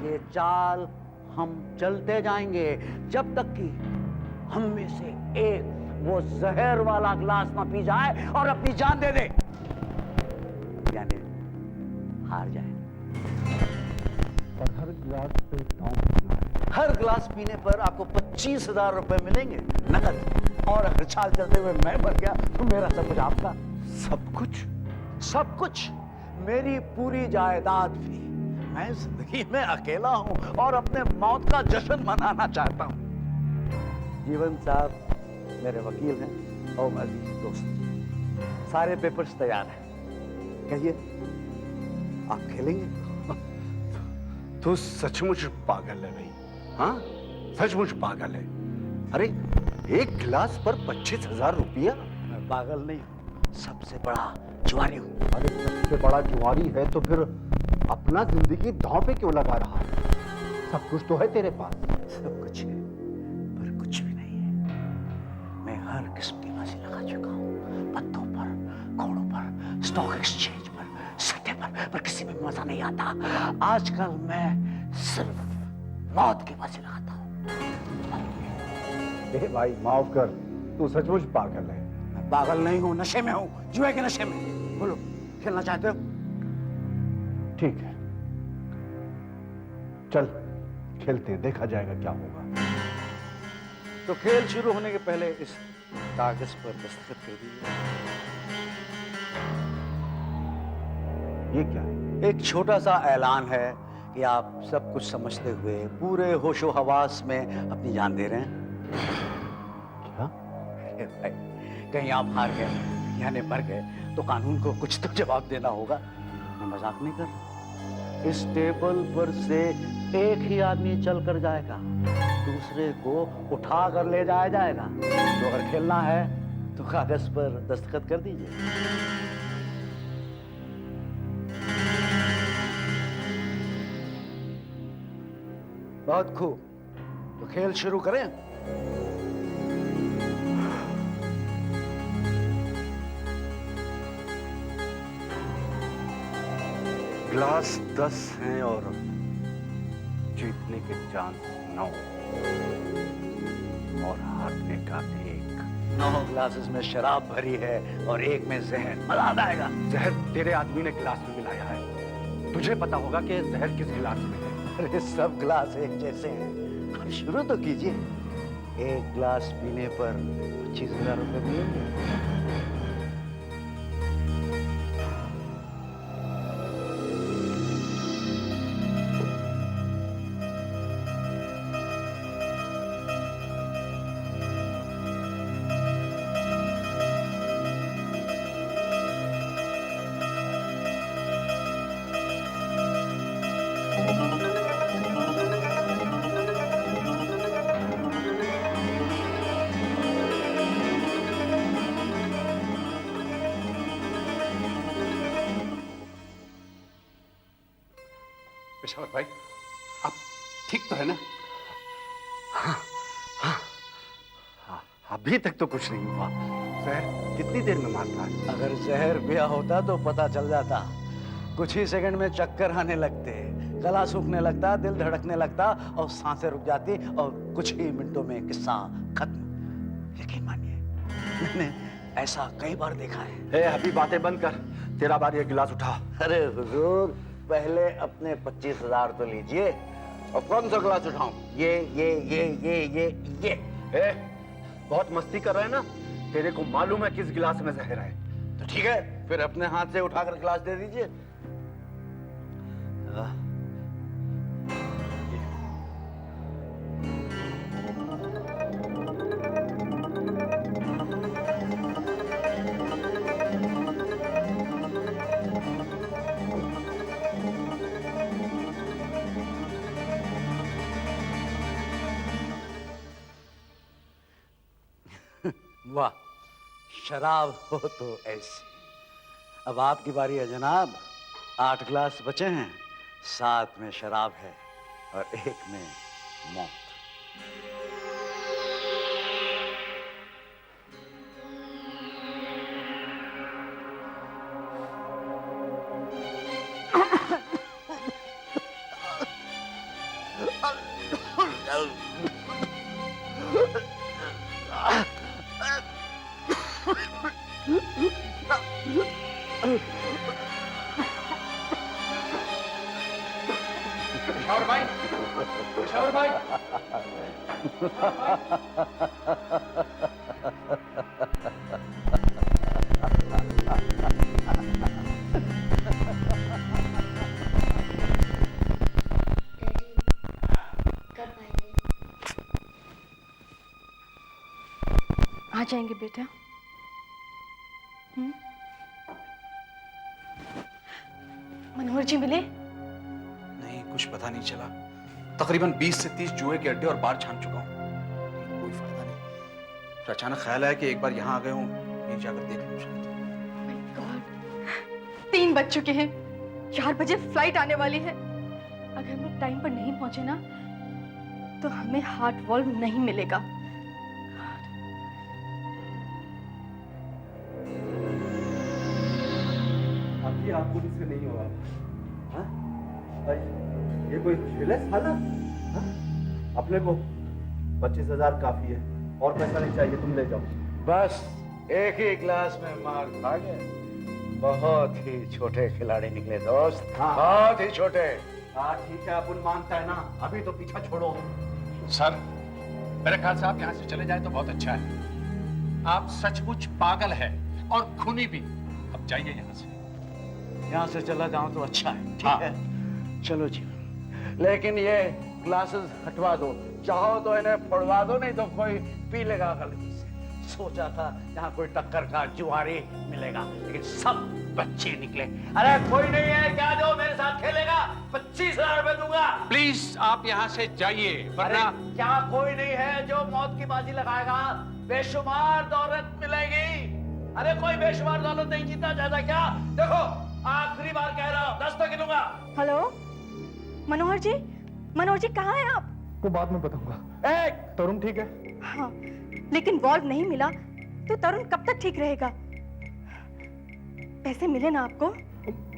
ये चाल हम चलते जाएंगे जब तक कि हम में से एक वो जहर वाला गिलास ना पी जाए और अपनी जान दे दे, यानी हार जाए। और हर गिलास पे दांव करना है। हर गिलास पीने पर आपको 25,000 रुपए मिलेंगे नकद। और अगर चाल चलते हुए मैं मर गया तो मेरा सब कुछ आपका। सब कुछ? सब कुछ, मेरी पूरी जायदाद भी। मैं जिंदगी में अकेला हूं और अपने मौत का जश्न मनाना चाहता हूं। जीवन साहब मेरे वकील हैं और अजीज दोस्त। सारे पेपर्स तैयार हैं। कहिए, आप खेलेंगे? तू सचमुच पागल है भाई। हाँ, सचमुच पागल है। अरे एक गिलास पर 25,000 रुपया? मैं पागल नहीं हूं, सबसे बड़ा जुआरी हूं। अरे सबसे बड़ा जुआरी है तो फिर अपना जिंदगी दांव पे क्यों लगा रहा है? सब कुछ तो है तेरे पास। सब कुछ है पर कुछ भी नहीं है। मैं हर किस्म की बाजी लगा चुका हूं, पत्तों पर, घोड़ों पर, स्टॉक एक्सचेंज पर, सट्टे पर किसी में मजा नहीं आता। आजकल मैं सिर्फ मौत की बाजी लगाता हूं। ए भाई माफ कर, तू सचमुच पागल है। मैं पागल नहीं हूं, नशे में हूं, जुए के नशे में। बोलो, खेलना चाहते हो? ठीक है, चल खेलते हैं, देखा जाएगा क्या होगा। तो खेल शुरू होने के पहले इस कागज पर दस्तखत कर दीजिए। ये क्या है? एक छोटा सा ऐलान है कि आप सब कुछ समझते हुए पूरे होशो हवास में अपनी जान दे रहे हैं। क्या? अरे भाई, कहीं आप हार गए यानी मर गए तो कानून को कुछ तो जवाब देना होगा। मैं मजाक नहीं कर रहा। इस टेबल पर से एक ही आदमी चल कर जाएगा, दूसरे को उठा कर ले जाया जाएगा। तो अगर खेलना है तो कागज पर दस्तखत कर दीजिए। बहुत खूब, तो खेल शुरू करें। गिलास 10 हैं और जीतने के चांस 9 और हारने का 1। 9 ग्लासेस में शराब भरी है और एक में जहर। मजा आ जाएगा। जहर तेरे आदमी ने गिलास में मिलाया है। तुझे पता होगा कि जहर किस गिलास में है। अरे सब ग्लास एक जैसे हैं। अब शुरू तो कीजिए। एक ग्लास पीने पर 25,000 रुपए मिलेंगे। पेशावर भाई, आप ठीक तो है ना? हाँ, हाँ, हाँ, अभी तक तो कुछ नहीं हुआ। जहर कितनी देर में मारता है? अगर जहर पिया होता तो पता चल जाता। कुछ ही सेकंड में चक्कर आने लगते, गला सूखने लगता, दिल धड़कने लगता और सांसें रुक जाती और कुछ ही मिनटों में किस्सा खत्म। यकीन मानिए, मैंने ऐसा कई बार देखा है। अभी बातें बंद कर, तेरा बार ये गिलास उठा। अरे हुजूर, पहले अपने 25,000 तो लीजिए। और कौन सा गिलास उठाऊं? ये। बहुत मस्ती कर रहे हैं ना? तेरे को मालूम है किस गिलास में जहर है। तो ठीक है, फिर अपने हाथ से उठाकर गिलास दे दीजिए। वाह, शराब हो तो ऐसी। अब आपकी बारी है जनाब। 8 गिलास बचे हैं, 7 में शराब है और 1 में मौत। पेशावर भाई, पेशावर भाई। आ जाएंगे बेटा। मनोहर जी मिले? नहीं, कुछ पता नहीं चला। तकरीबन 20 से 30 जुए के अड्डे और बार छान चुका हूँ, कोई फायदा नहीं। फिर अचानक ख्याल आया कि एक बार यहाँ आ गए हूँ, यहीं जाकर देख लूँ शायद। My God, 3 बज चुके हैं, 4 बजे फ्लाइट आने वाली है। अगर हम टाइम पर नहीं पहुंचे ना, तो हमें हार्ट वॉल्व नहीं मिलेगा। आपकी आंखों से नहीं हुआ। हाँ? ये कोई खेल है साला? हाँ? अपने को 25,000 काफी है, और पैसा नहीं चाहिए, तुम ले जाओ। बस एक ही क्लास में मार खा गए। बहुत ही छोटे खिलाड़ी निकले दोस्त। हाँ। बहुत ही छोटे। हाँ ठीक है, अपन मानता है ना, अभी तो पीछा छोड़ो। सर, मेरे ख्याल से आप यहाँ से चले जाए तो बहुत अच्छा है। आप सचमुच पागल है और खूनी भी। अब जाइए यहाँ से। यहाँ से चला जाऊं तो अच्छा है। ठीक हाँ। है, चलो जी। लेकिन ये क्लासेस हटवा दो, चाहो तो इन्हें फोड़वा दो, नहीं तो कोई पी लेगा गलती से। सोचा था यहाँ कोई टक्कर का जुआरी मिलेगा, लेकिन सब बच्चे निकले। अरे कोई नहीं है क्या जो मेरे साथ खेलेगा? 25,000 रुपए दूंगा। प्लीज आप यहाँ से जाइए, अरे वरना क्या कोई नहीं है जो मौत की बाजी लगाएगा? बेशुमार दौलत मिलेगी। अरे कोई बेशुमार दौलत नहीं जीतना चाहता क्या? देखो आखिरी बार कह रहा हूँ, 10 तक गिनूंगा। हेलो मनोहर जी कहाँ हैं आप? वो बाद में बताऊंगा। एक, तरुण ठीक है? हाँ, लेकिन वॉल्व नहीं मिला तो तरुण कब तक ठीक रहेगा? पैसे मिले ना आपको?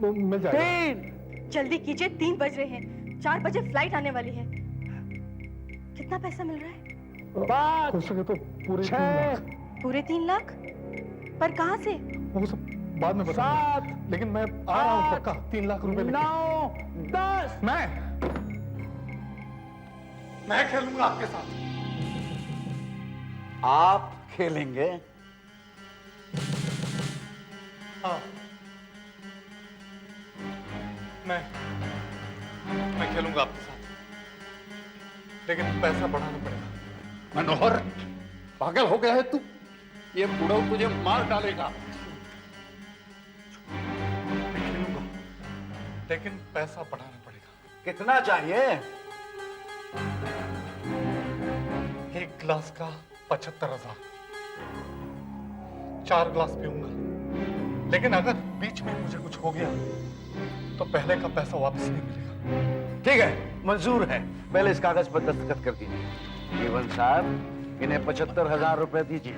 वो मिल जाएगा। 3, जल्दी कीजिए, 3 बज रहे हैं, 4 बजे फ्लाइट आने वाली है। कितना पैसा मिल रहा है? 5, हो सके तो पूरे 3 6, लाख। पूरे 3 लाख? पर कहाँ से? वो सब बाद में बताऊंगा। 7, लेकिन मैं आ रहा हूँ पक्का 3 लाख रुपए लेके। 9, 10। मैं खेलूंगा आपके साथ। आप खेलेंगे? हाँ, मैं खेलूंगा आपके साथ, लेकिन पैसा बढ़ाना पड़ेगा। मनोहर, पागल हो गया है तू? ये बूढ़ा तुझे मार डालेगा। मैं खेलूंगा, लेकिन पैसा बढ़ाना पड़ेगा। कितना चाहिए? 1 गिलास का 75,000। 4 गिलास पीऊंगा, लेकिन अगर बीच में मुझे कुछ हो गया तो पहले का पैसा वापस नहीं मिलेगा। ठीक है, मंजूर है। पहले इस कागज पर दस्तखत कर दीजिए। जीवन साहब, इन्हें 75,000 रुपए दीजिए।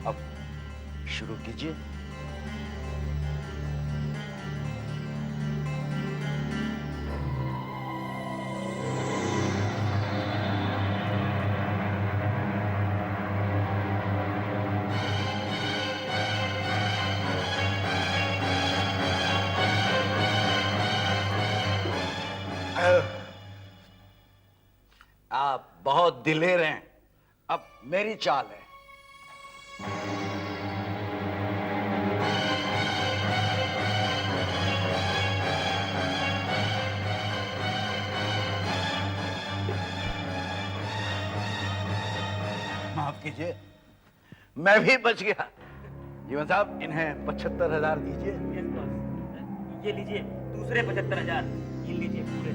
अब शुरू कीजिए। आप बहुत दिलेर हैं। अब मेरी चाल है। माफ कीजिए, मैं भी बच गया। जीवन साहब, इन्हें 75,000 दीजिए। ये लीजिए दूसरे 75,000। ये लीजिए पूरे।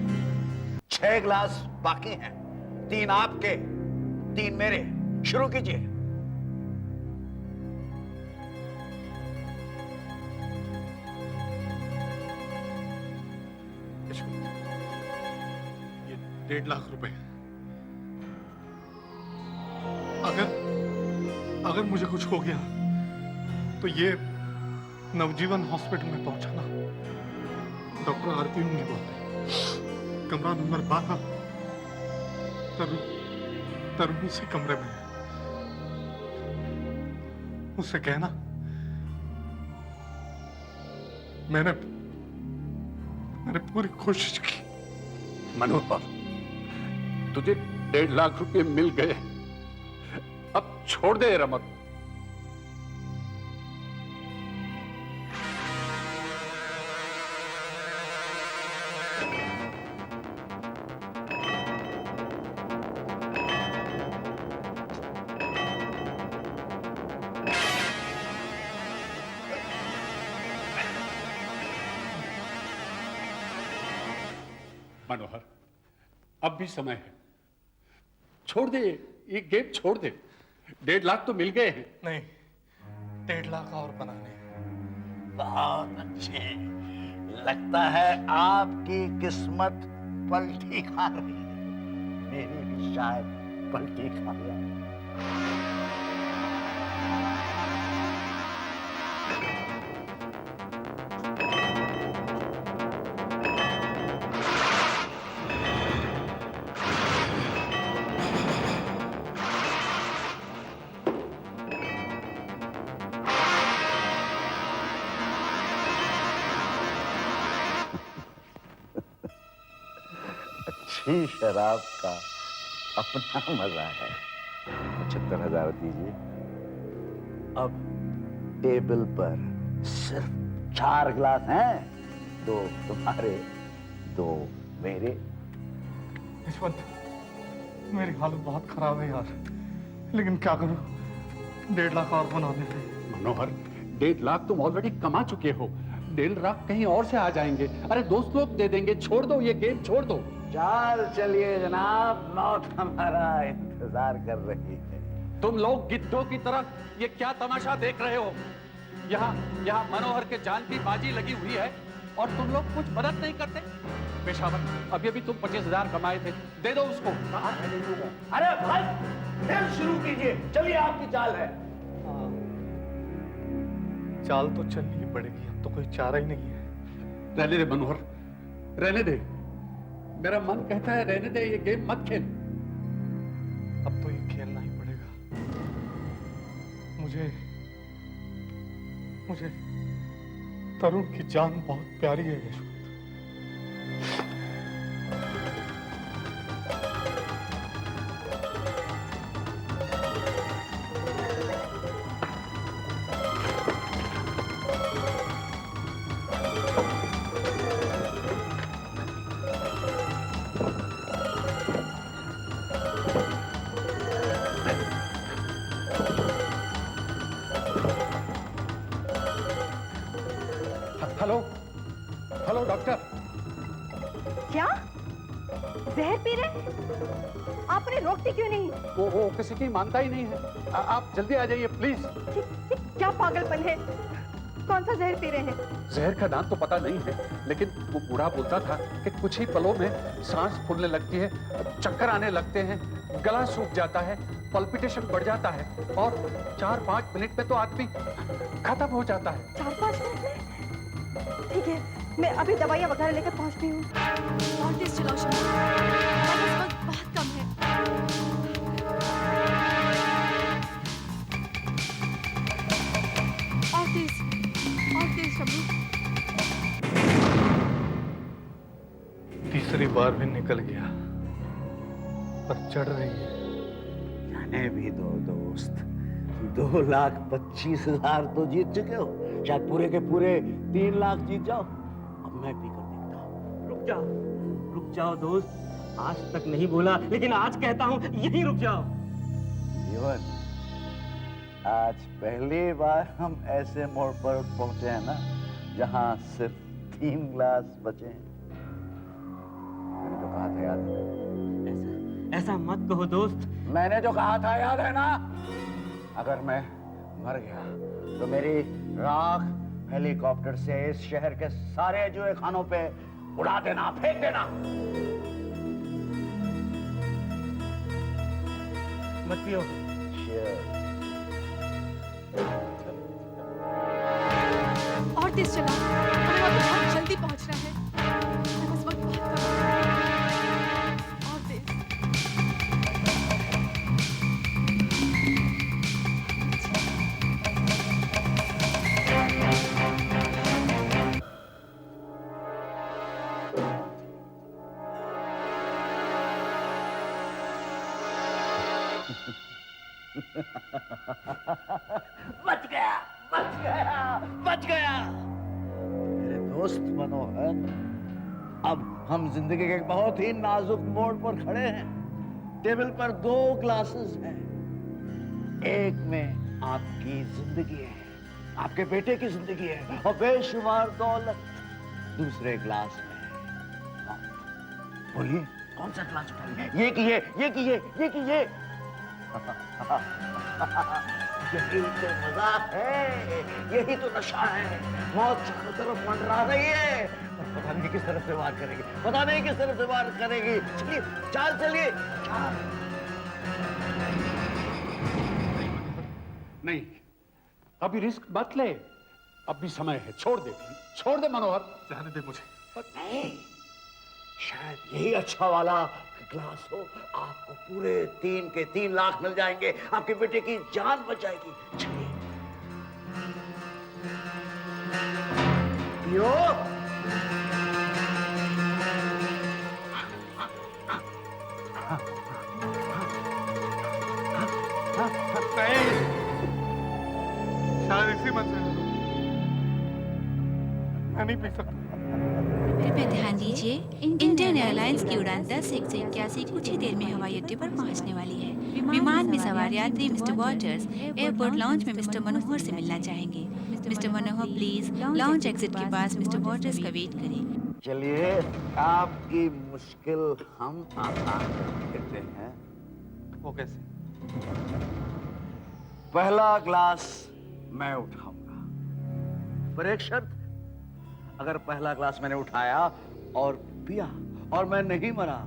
6 गिलास बाकी हैं, 3 आपके, 3 मेरे। शुरू कीजिए। ये 1.5 लाख रुपए। अगर मुझे कुछ हो गया तो ये नवजीवन हॉस्पिटल में पहुंचा ना, डॉक्टर आरती नहीं बोलते, कमरा नंबर 12, तरुण उसी कमरे में है। उससे कहना मैंने पूरी कोशिश की। मनोहर, तुझे 1.5 लाख रुपए मिल गए, अब छोड़ दे रमत। मनोहर, अब भी समय है, छोड़ दे ये गेम, छोड़ दे। 1.5 लाख तो मिल गए हैं। नहीं, 1.5 लाख और बनाने हैं। बहुत अच्छे, लगता है आपकी किस्मत पलटी खा रही है। मेरी भी शायद पलटी खा गया। अच्छी शराब का अपना मजा है। 75,000 दीजिए। अब टेबल पर सिर्फ 4 गिलास हैं, 2 तुम्हारे, 2 मेरे। यशवंत, मेरी हालत बहुत खराब है यार, लेकिन क्या करूं, 1.5 लाख और बनाने हैं। मनोहर, 1.5 लाख तुम ऑलरेडी कमा चुके हो, 1.5 लाख कहीं और से आ जाएंगे। अरे दोस्त लोग दे देंगे, छोड़ दो ये गेम, छोड़ दो। चाल चलिए जनाब, मौत हमारा इंतजार कर रही है। तुम लोग गिद्धों की तरह ये क्या तमाशा देख रहे हो? यहाँ मनोहर के जान की बाजी लगी हुई है और तुम लोग कुछ मदद नहीं करते। पेशावर, अभी तुम 25,000 कमाए थे, दे दो उसको। कहाँ से नहीं दूंगा? अरे भाई, फिर शुरू कीजिए, चलिए आपकी चाल है। चाल तो चलनी ही पड़ेगी, अब तो कोई चारा ही नहीं है। रहने दे मनोहर, रहने दे। मेरा मन कहता है रहने दे, ये गेम मत खेल। अब तो ये खेलना ही पड़ेगा। मुझे तरुण की जान बहुत प्यारी है यशवंत। Hello doctor. क्या जहर पी रहे? आपने रोकती क्यों नहीं? वो किसी की मानता ही नहीं है। आप जल्दी आ जाइए प्लीज। ये क्या पागलपन है? कौन सा जहर पी रहे हैं? जहर का नाम तो पता नहीं है, लेकिन वो बूढ़ा बोलता था कि कुछ ही पलों में सांस फूलने लगती है, चक्कर आने लगते हैं, गला सूख जाता है, पल्पिटेशन बढ़ जाता है और 4-5 मिनट में तो आदमी खत्म हो जाता है। 4-5 मिनट में? ठीक है, मैं अभी दवाइयाँ वगैरह लेकर पहुंचती हूँ। और तेज चलाओ शम्भू, हमारे पास वक्त बहुत कम है। और तेज शम्भू। तीसरी बार भी निकल गया, पर चढ़ रही है। जाने भी दो दोस्त, 2,25,000 तो जीत चुके हो, शायद पूरे के पूरे 3 लाख जीत जाओ। अब मैं भी कर देखता हूँ। रुक जाओ दोस्त, आज तक नहीं बोला लेकिन आज कहता हूँ यहीं रुक जाओ। जीवन, आज पहली बार हम ऐसे मोड़ पर पहुंचे हैं ना, जहां सिर्फ 3 गिलास बचे हैं। मैंने जो कहा था याद है? ऐसा मत कहो दोस्त। मैंने जो कहा था याद है ना? अगर मैं मर गया तो मेरी राख हेलीकॉप्टर से इस शहर के सारे जुए खानों पे उड़ा देना, फेंक देना। मत पियो। Cheers. और तेज चला, हमें वहाँ पे बहुत जल्दी पहुँचना है। बस वक्त बहुत कम है। और तेज। बच गया, बच गया, बच गया। मेरे दोस्त मनोहर, अब हम जिंदगी के एक बहुत ही नाजुक मोड़ पर खड़े हैं। टेबल पर 2 ग्लासेस हैं। एक में आपकी जिंदगी है, आपके बेटे की जिंदगी है और बेशुमार दौलत। दूसरे ग्लास में हाँ, बोलिए कौन सा ग्लास उठाएंगे? ये कि ये यही तो मजा है, यही तो नशा है। मौत चारों तरफ मंडरा रही है, पर पता नहीं किस तरफ से वार करेगी, पता नहीं किस तरफ से वार करेगी। चलिए, चाल चलिए, चाल। नहीं, अभी रिस्क मत ले, अभी समय है। छोड़ दे मनोहर। जाने दे मुझे। नहीं, शायद यही अच्छा वाला ग्लास हो। आपको पूरे 3 के 3 लाख मिल जाएंगे, आपके बेटे की जान बच जाएगी। चलिए पियो। नहीं, शायद इसी मन से मैं नहीं पी सकता। कृपया ध्यान दीजिए, इंडियन एयरलाइंस की उड़ान 10-181 कुछ ही देर में हवाई अड्डे पर पहुंचने वाली है। विमान में सवार यात्री मिस्टर वॉटर्स एयरपोर्ट लॉन्च में मिस्टर मनोहर से मिलना चाहेंगे। Mister Manohar please launch exit के पास मिस्टर वॉटर्स का वेट करें। चलिए, आपकी मुश्किल हम आसान कर देते हैं। वो कैसे? पहला ग्लास मैं उठाऊंगा, पर एक शर्त। अगर पहला ग्लास मैंने उठाया और पिया और मैं नहीं मरा,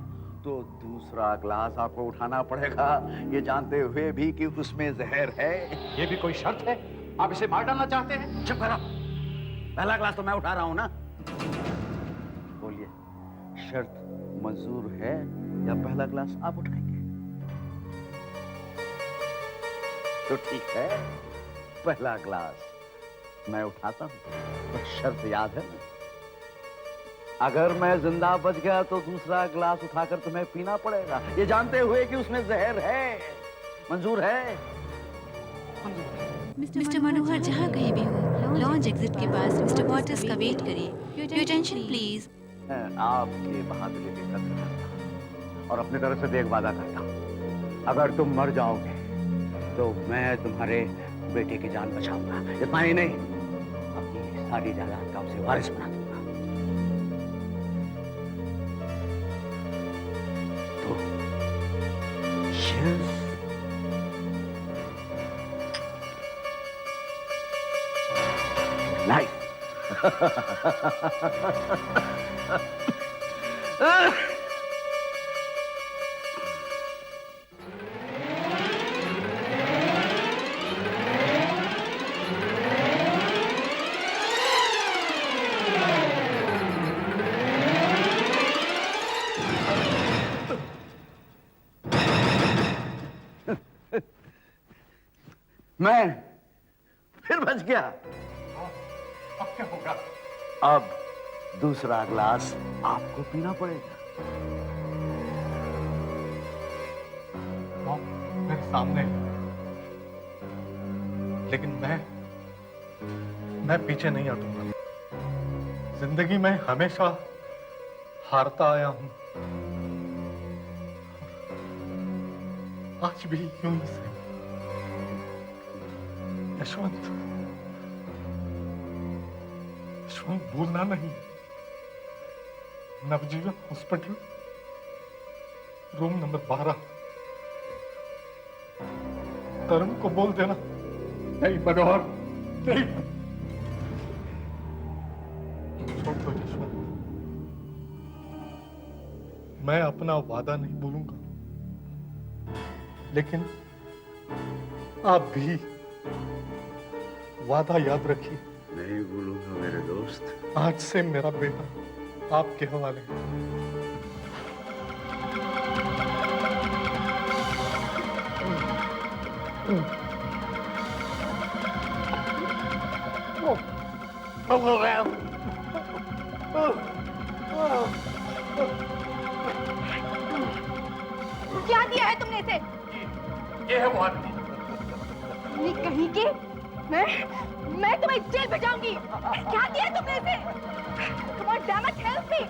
तो दूसरा ग्लास आपको उठाना पड़ेगा, ये जानते हुए भी कि उसमें जहर है। ये भी कोई शर्त है? आप इसे मार डालना चाहते हैं? चुप करो, पहला ग्लास तो मैं उठा रहा हूं ना। बोलिए, शर्त मंजूर है या पहला ग्लास आप उठाएंगे? तो ठीक है, पहला ग्लास मैं उठाता हूं, पर शर्त याद है ना? अगर मैं जिंदा बच गया तो दूसरा ग्लास उठाकर तुम्हें पीना पड़ेगा, ये जानते हुए कि उसमें जहर है। मंजूर है? मिस्टर मनोहर जहां कहीं भी हो, लॉन्च एग्जिट के पास मिस्टर वॉटर्स का वेट करें। Your attention please. आपकी बहादुरी की कदर करता हूं और अपनी तरफ से भी एक वादा करता हूं, अगर तुम मर जाओगे तो मैं तुम्हारे बेटे की जान बचाऊंगा। इतना ही नहीं, अपनी सारी जायदाद का उसे वारिस बना दूंगा। तो cheers। Life। मैं फिर बच गया। अब क्या होगा? अब दूसरा ग्लास आपको पीना पड़ेगा। मौत मेरे सामने है। लेकिन मैं पीछे नहीं हटूंगा। जिंदगी में हमेशा हारता आया हूं, आज भी यूं ही से। यशवंत भूलना नहीं। नवजीवन हॉस्पिटल, रूम नंबर 12। तरुण को बोल देना। नहीं मनोहर, नहीं। छोड़ दो यशवंत, मैं अपना वादा नहीं भूलूंगा, लेकिन आप भी वादा याद रखिए। नहीं भूलूंगा मेरे दोस्त। आज से मेरा बेटा आपके हवाले है। क्या दिया है तुमने इसे? ये है वो आदमी। ये कहीं के मैं तुम्हें जेल भेजाऊंगी। क्या दिया है तुमने इसे? Come on, damn it, help me!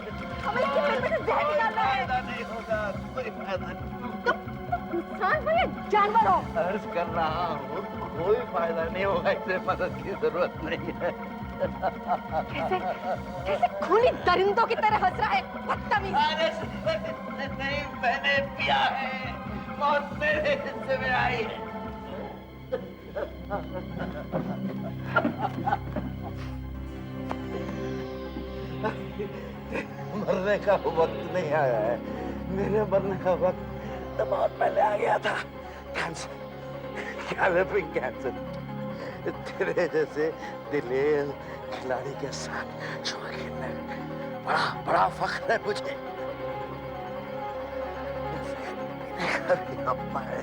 हमें इसके पेट में से जहर निकालना है। नहीं होगा, कोई फायदा नहीं। तुम इंसान हो या जानवर हो? अर्ज कर रहा हूँ, कोई फायदा नहीं होगा, इसे मदद की जरूरत नहीं है। कैसे कैसे खूनी दरिंदों की तरह हंस रहा है, बदतमीज। नहीं, मैंने पिया है, मौत मेरे हिस्से में आई है। मरने का वक्त नहीं आया है, मेरे मरने का वक्त तो बहुत पहले आ गया था। Cancer, galloping cancer. तेरे जैसे दिलेर खिलाड़ी के साथ जुआ खेलने बड़ा बड़ा फख्र है मुझे। कभी अम्मा है।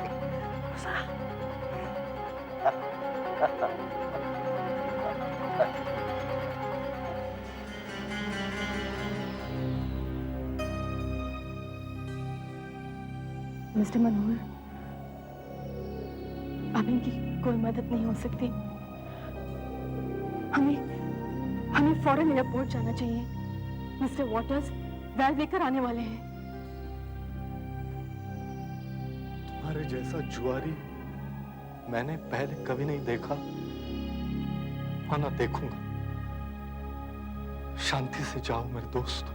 मिस्टर मनोहर, अब इनकी कोई मदद नहीं हो सकती। हमें फौरन एयरपोर्ट जाना चाहिए। मिस्टर वॉटर्स बैग लेकर आने वाले हैं। तुम्हारे जैसा जुआरी मैंने पहले कभी नहीं देखा और ना देखूंगा। शांति से जाओ मेरे दोस्त।